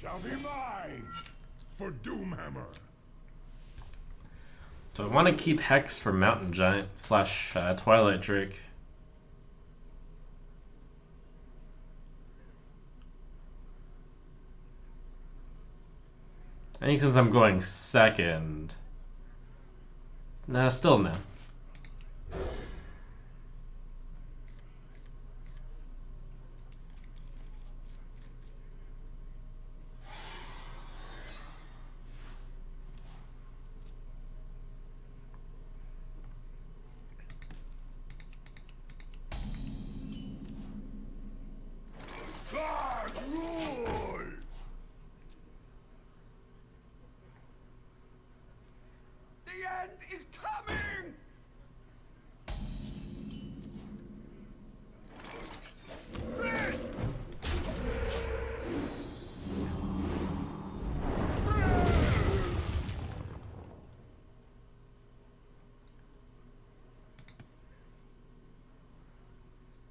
shall be mine for Doomhammer. Do I want to keep Hex for Mountain Giant slash Twilight Drake? I think since I'm going second... Nah, still no.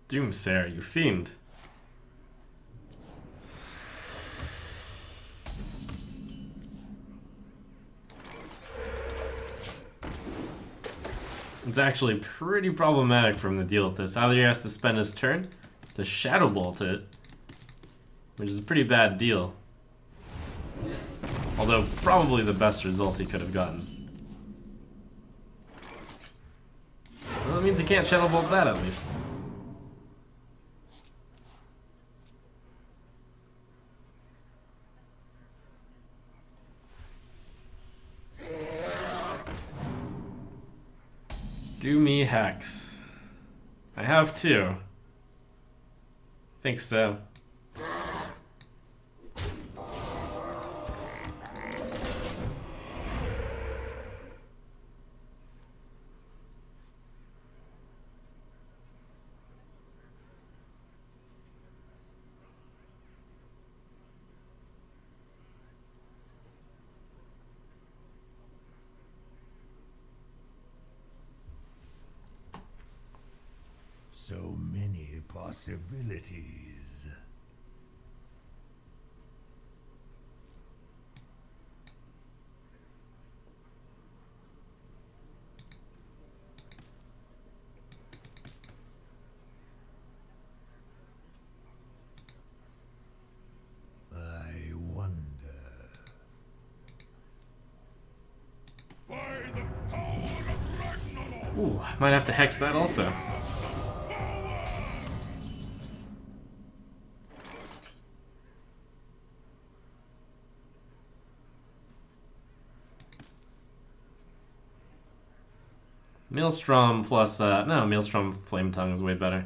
Doomsayer, you fiend. It's actually pretty problematic for him to deal with this. Either he has to spend his turn to Shadow Bolt it, which is a pretty bad deal. Although, probably the best result he could have gotten. Well, that means he can't Shadow Bolt that, at least. Do me Hex. I have two. Think so. So many possibilities. I wonder. By the power of Ragnarok! Ooh, might have to Hex that also. Maelstrom plus, no, Maelstrom Flame Tongue is way better.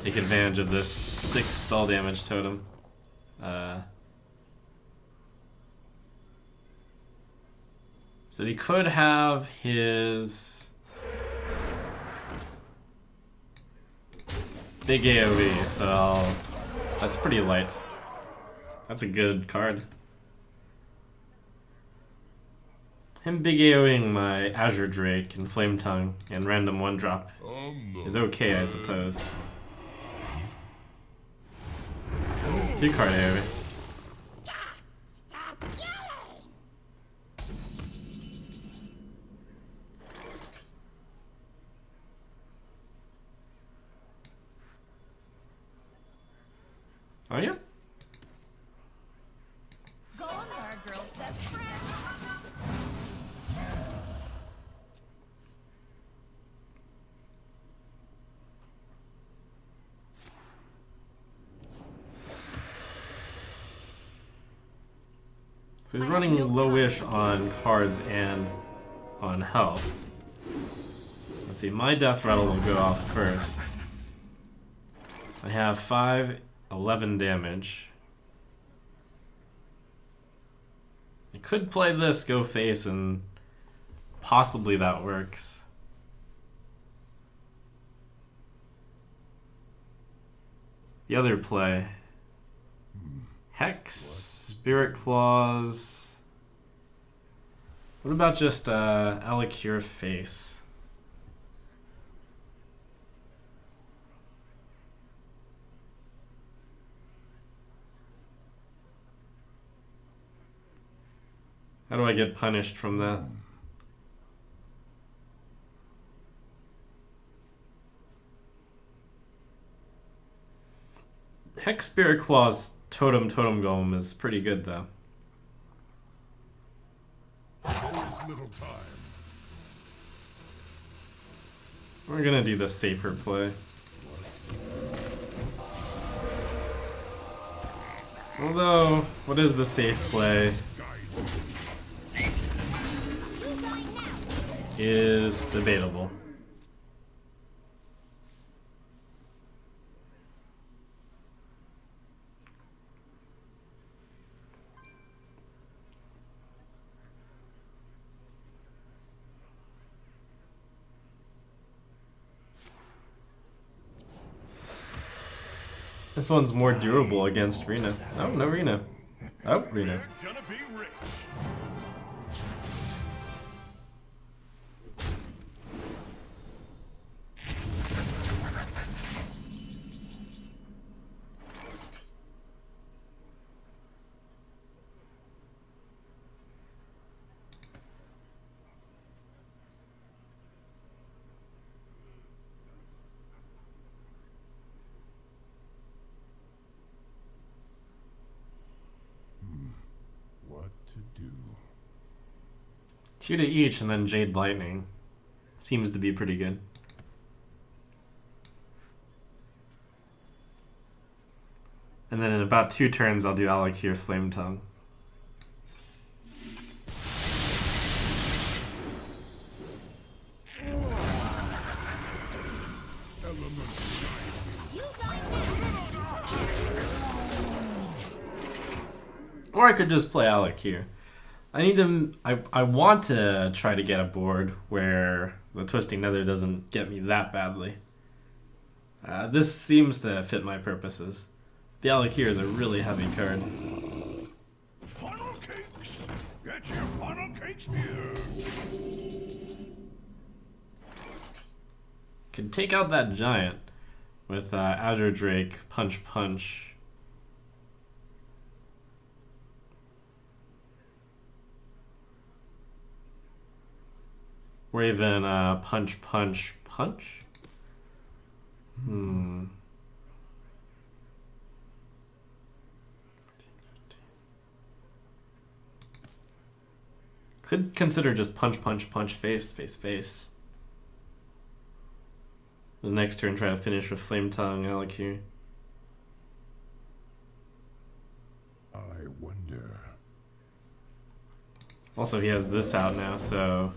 Take advantage of this 6 spell damage totem. So he could have his big AoE, so that's pretty light. That's a good card. Him big AoEing my Azure Drake and Flame Tongue and random 1-drop is okay, I suppose. 2-card AoE. Stop yelling! Oh yeah? Golems are a girl's best friend. So he's running lowish on cards and on health. Let's see, my Death Rattle will go off first. I have 5, 11 damage. I could play this, go face, and possibly that works. The other play. Hex, Spirit Claws. What about just Alikir face? How do I get punished from that? Hex Spirit Claw's Totem Golem is pretty good though. Always little time. We're gonna do the safer play. Although, what is the safe play? Is debatable. This one's more durable against Rena. Oh, no Rena. Oh, Rena. Gonna be rich. What to do? 2 to each and then Jade Lightning. Seems to be pretty good. And then in about 2 turns I'll do Alakir Flame Tongue. Or I could just play Alakir. I need to. I want to try to get a board where the Twisting Nether doesn't get me that badly. This seems to fit my purposes. The Alakir is a really heavy card. Funnel cakes! Get your funnel cakes here! Could take out that giant with Azure Drake, Punch. Or even Punch. Could consider just punch, face. The next turn try to finish with Flame Tongue, Alakir. I wonder. Also, he has this out now, so...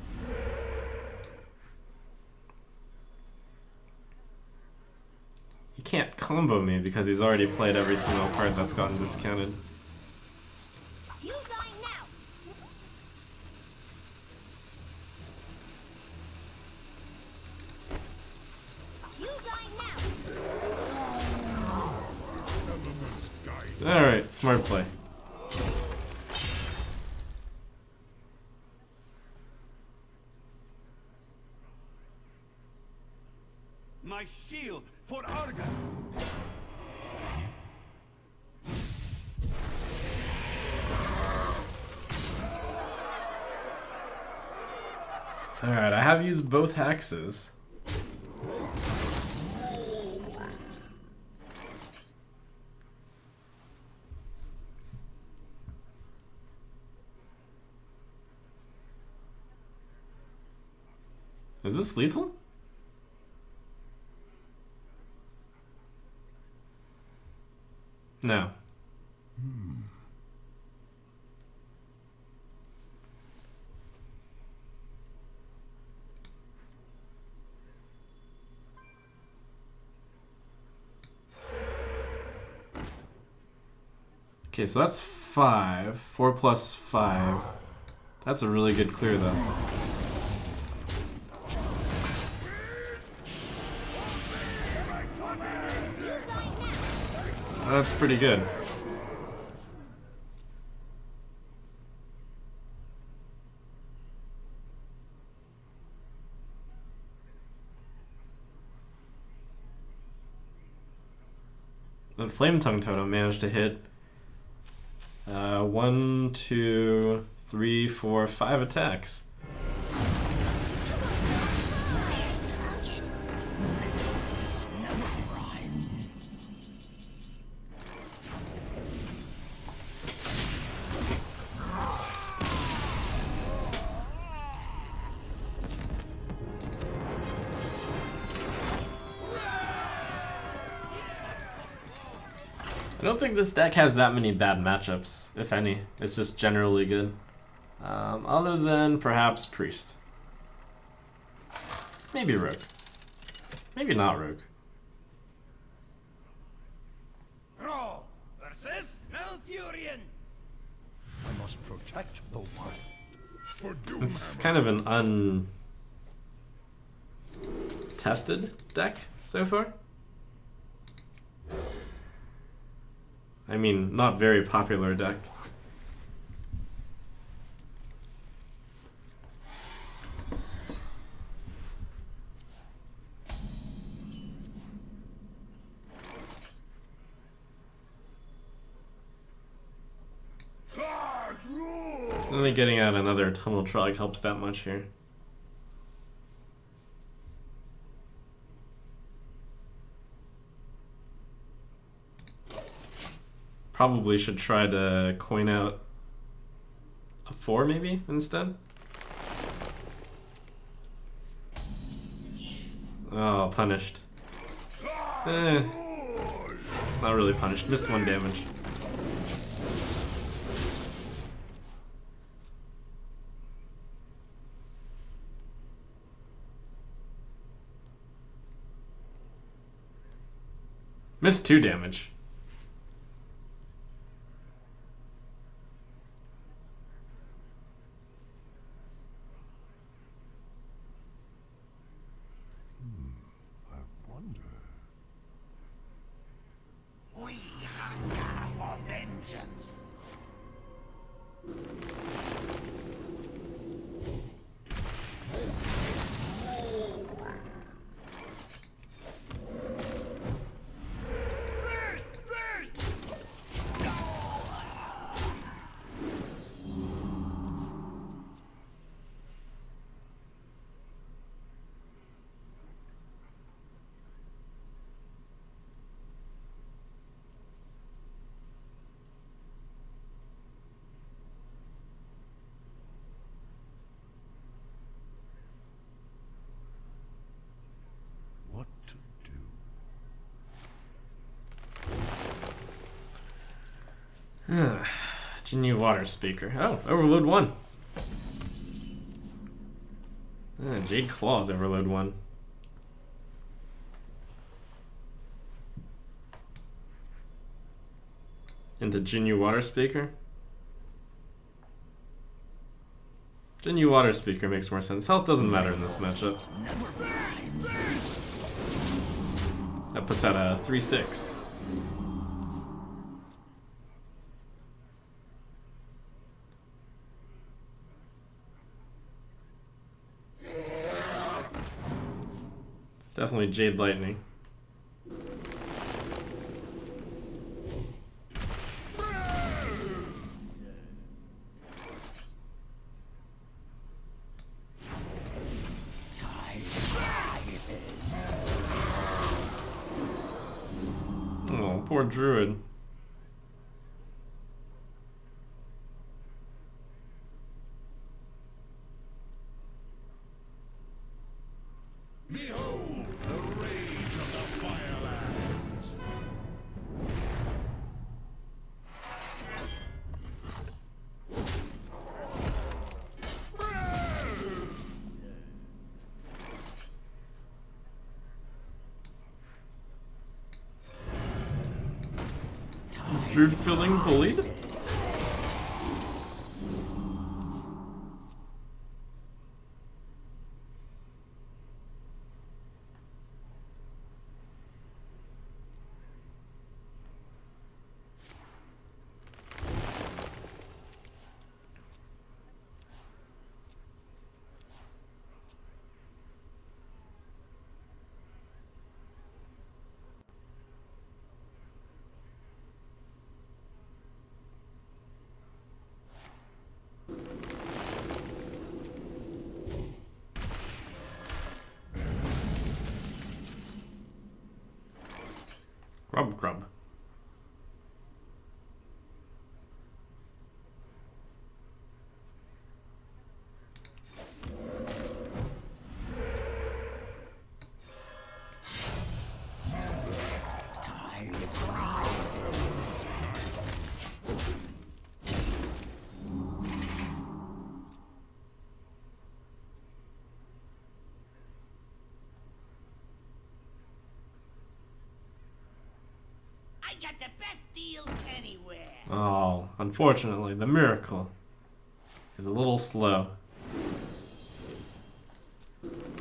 He can't combo me because he's already played every single card that's gotten discounted. Alright, smart play. My shield for Argus! Alright, I have used both hexes. Is this lethal? No. Okay, so that's 5. 4 plus 5. That's a really good clear, though. That's pretty good. The Flame Tongue Totem managed to hit 1, 2, 3, 4, 5 attacks. I don't think this deck has that many bad matchups, if any. It's just generally good. Other than perhaps Priest. Maybe Rogue. Maybe not Rogue. Throw versus Malfurion. I must protect the wild. For Doom It's kind of an untested deck so far. I mean, not very popular deck. Only getting out another Tunnel Trog helps that much here. Probably should try to coin out a 4 maybe instead. Oh, punished. Not really punished. Missed 1 damage. Missed 2 damage. I wonder. We hunger for vengeance. What to do? Genu Water Speaker. Oh, Overload 1. Jade Claws Overload 1. Into Genu Water Speaker. Genu Water Speaker makes more sense. Health doesn't matter in this matchup. That puts out a 3-6. It's definitely Jade Lightning. Oh, poor Druid. Behold the rage of the Firelands. Is Druid feeling bullied? Grub grub. I got the best deals anywhere. Oh, unfortunately, the miracle is a little slow.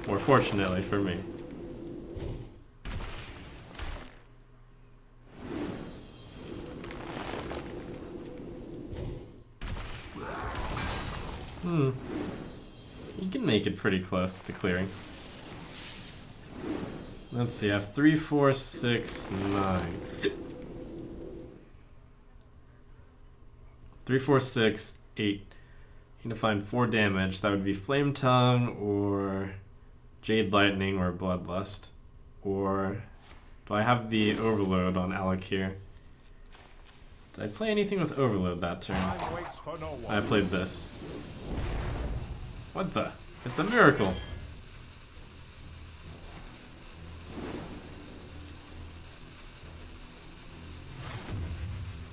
Or fortunately for me. You can make it pretty close to clearing. Let's see, I have 3, 4, 6, 9. 3, 4, 6, 8. Need to find 4 damage. That would be Flame Tongue or Jade Lightning or Bloodlust. Or do I have the Overload on Alec here? Did I play anything with Overload that turn? Time waits for no one. I played this. What the? It's a miracle.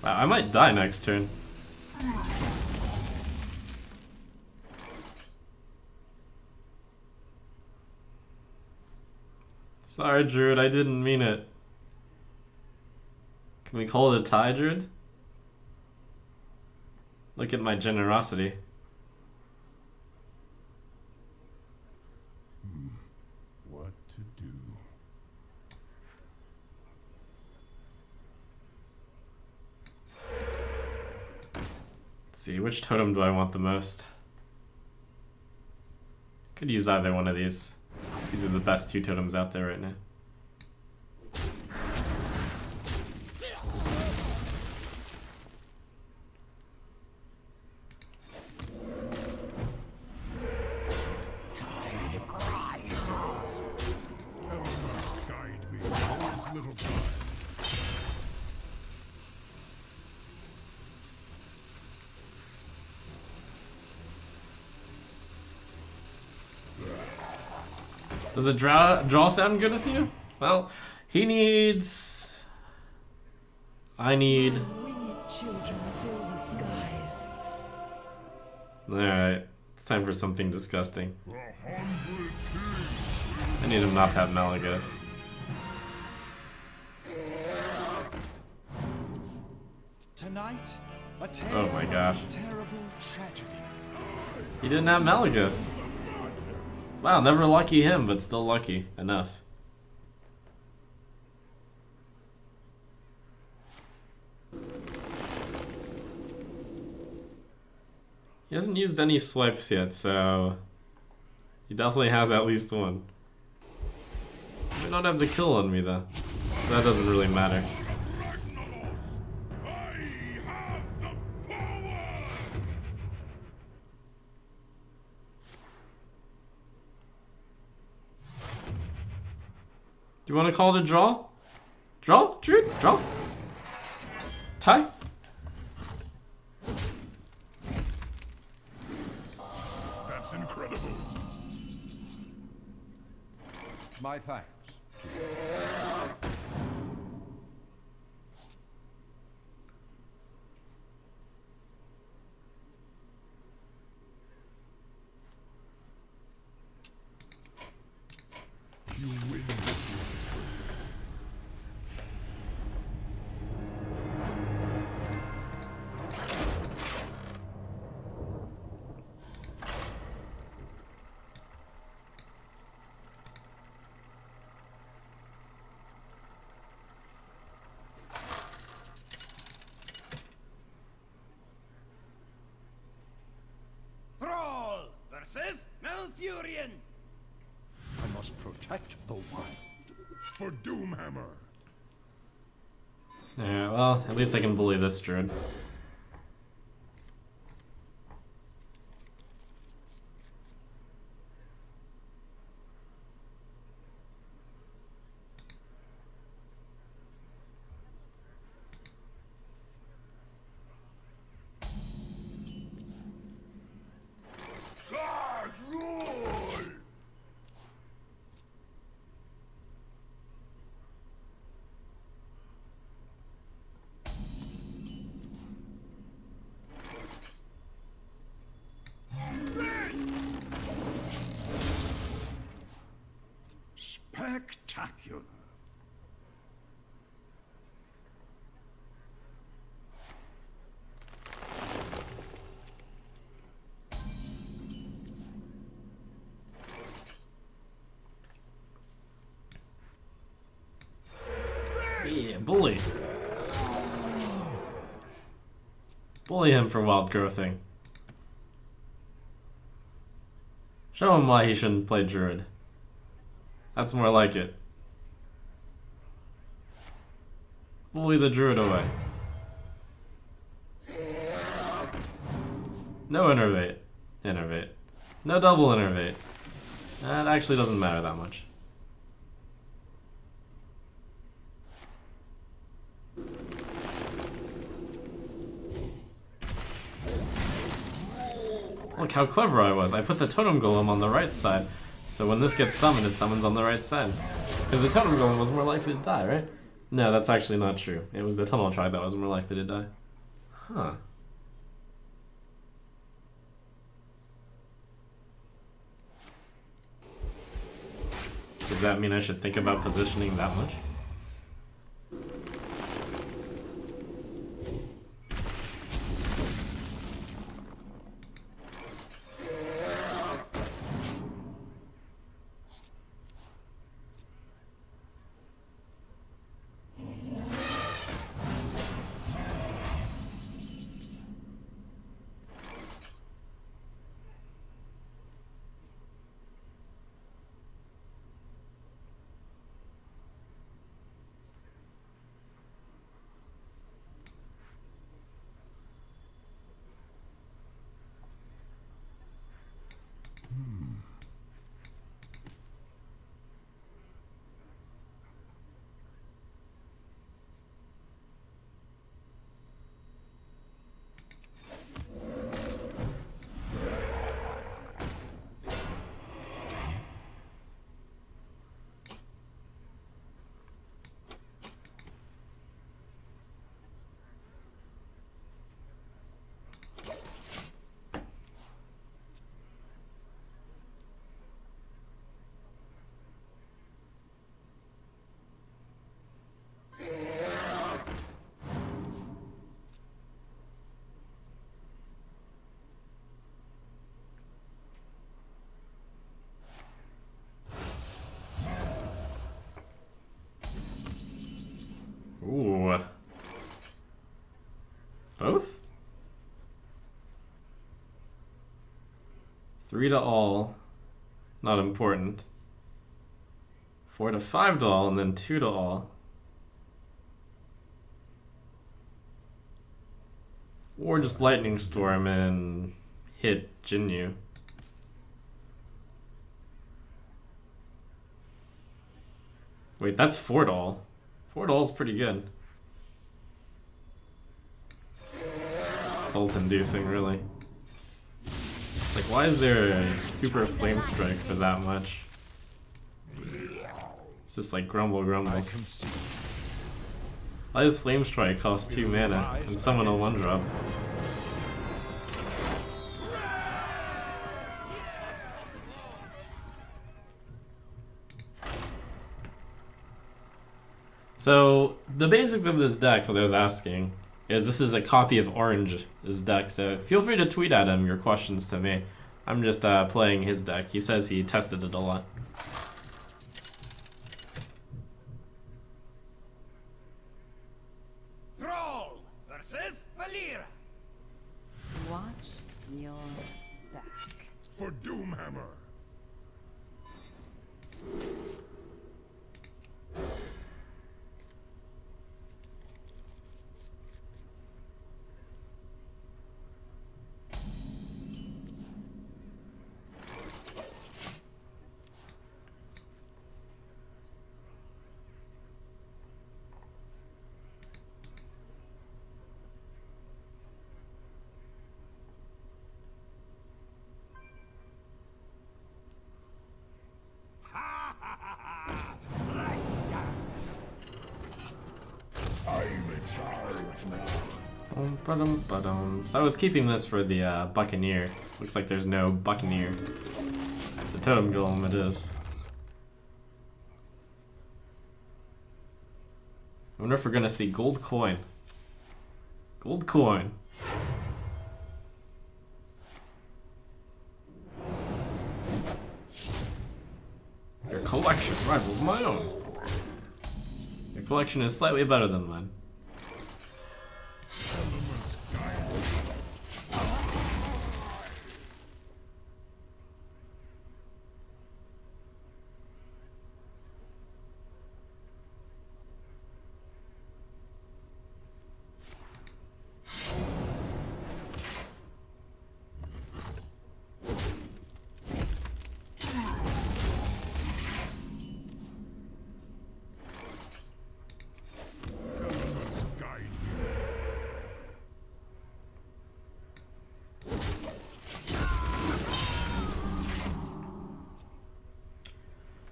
Wow, I might die next turn. Sorry, Druid, I didn't mean it. Can we call it a tie, Druid? Look at my generosity. What to do? Let's see, which totem do I want the most? Could use either one of these. These are the best 2 totems out there right now. Elements guide me. There is little time. Does a draw sound good with you? Well, he needs... I need... Winged children fill the skies. Alright, it's time for something disgusting. I need him not to have Malagos. Tonight, a tale Oh my gosh. of terrible tragedy. He didn't have Malagos. Wow, never lucky him, but still lucky enough. He hasn't used any swipes yet, so he definitely has at least one. I don't have the kill on me though. That doesn't really matter. Do you want to call it a draw? Draw? Druid? Draw? Tie? That's incredible. My thanks. You win this one. Thrall versus Malfurion. I must protect the wild. For Doomhammer. Yeah, well, at least I can bully this druid. kill her. Yeah, bully. Bully him for wild growthing. Show him why he shouldn't play druid. That's more like it. Bully the druid away. No innervate. Innervate. No double innervate. That actually doesn't matter that much. Look how clever I was. I put the totem golem on the right side. So when this gets summoned, it summons on the right side. Because the totem golem was more likely to die, right? No, that's actually not true. It was the tunnel tribe that was more likely to die. Huh. Does that mean I should think about positioning that much? Ooh. Both? 3 to all. Not important. 4 to 5 to all, and then 2 to all. Or just Lightning Storm and hit Jinyu. Wait, that's 4 to all. 4 to all is pretty good. Salt inducing, really. Like, why is there a super flame strike for that much? It's just like grumble, grumble. Why does flame strike cost 2 mana and summon a 1-drop? So, the basics of this deck, for those asking, is this is a copy of Orange's deck, so feel free to tweet at him your questions to me. I'm just playing his deck. He says he tested it a lot. Thrall versus Valera. Watch your back. For Doomhammer. So I was keeping this for the Buccaneer. Looks like there's no Buccaneer. It's a Totem Golem, it is. wonder if we're gonna see gold coin. Gold coin. Your collection rivals my own. Your collection is slightly better than mine.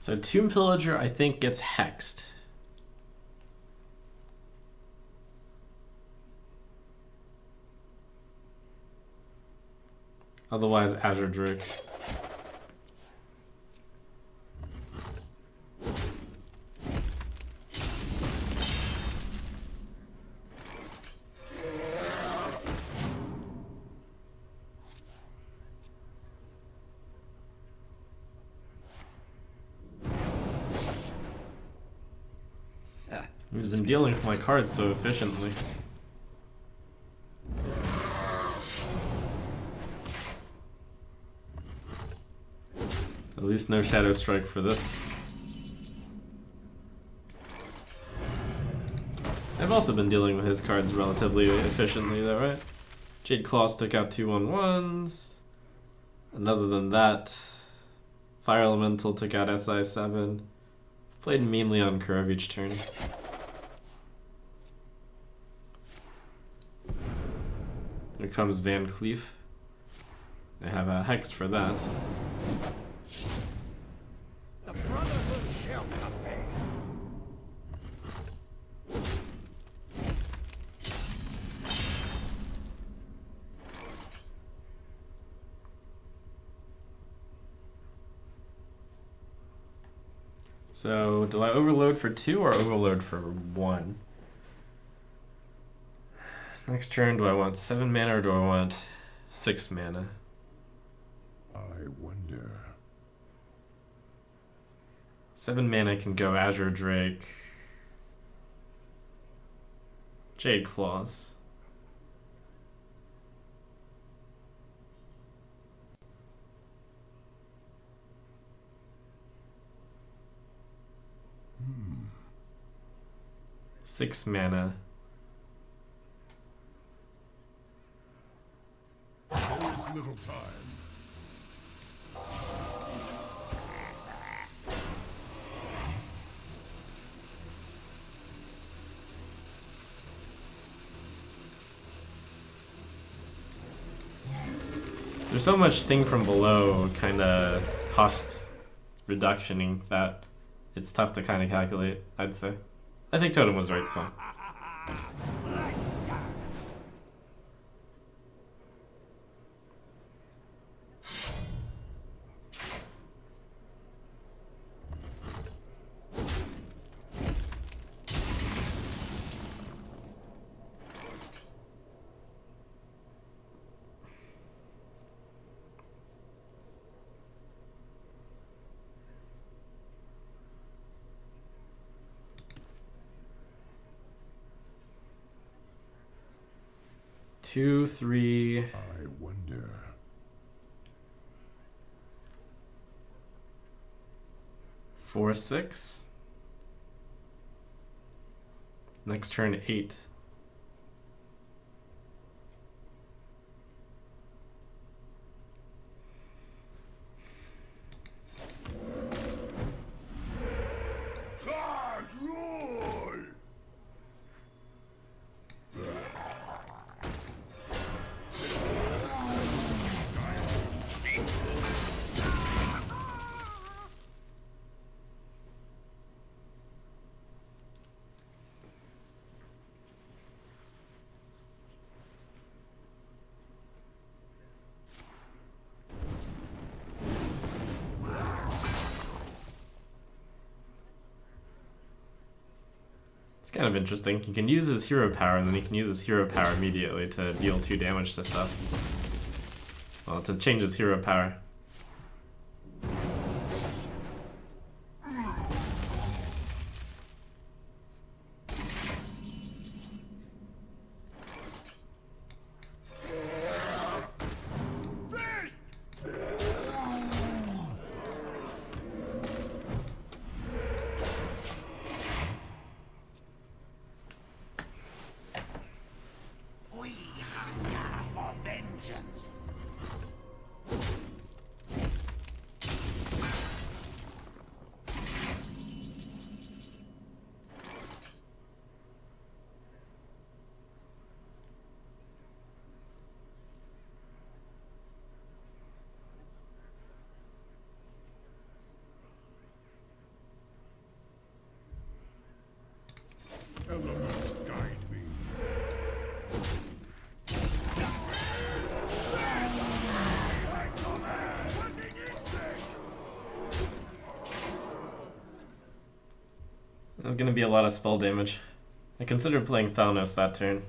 So Tomb Pillager, I think, gets hexed. Otherwise, Azure Drake. He's been dealing with my cards so efficiently. At least no Shadow Strike for this. I've also been dealing with his cards relatively efficiently though, right? Jade Claws took out 2/1/1s. And other than that, Fire Elemental took out SI7. Played meanly on curve each turn. Here comes Van Cleef. I have a hex for that. The Brotherhood shall cafe. So, do I overload for 2 or overload for 1? Next turn, do I want 7 mana or do I want 6 mana? I wonder. 7 mana can go Azure Drake, Jade Claws. Hmm. 6 mana. There is little time. There's so much thing from below kind of cost reductioning that it's tough to kind of calculate, I'd say. I think Totem was the right call. Let's dance. Two, 3, I wonder. 4, 6. Next turn 8. kind of interesting. He can use his hero power, and then he can use his hero power immediately to deal 2 damage to stuff. Well, to change his hero power. We hunger for vengeance. Elements guide me. There's gonna be a lot of spell damage. I considered playing Thanos that turn.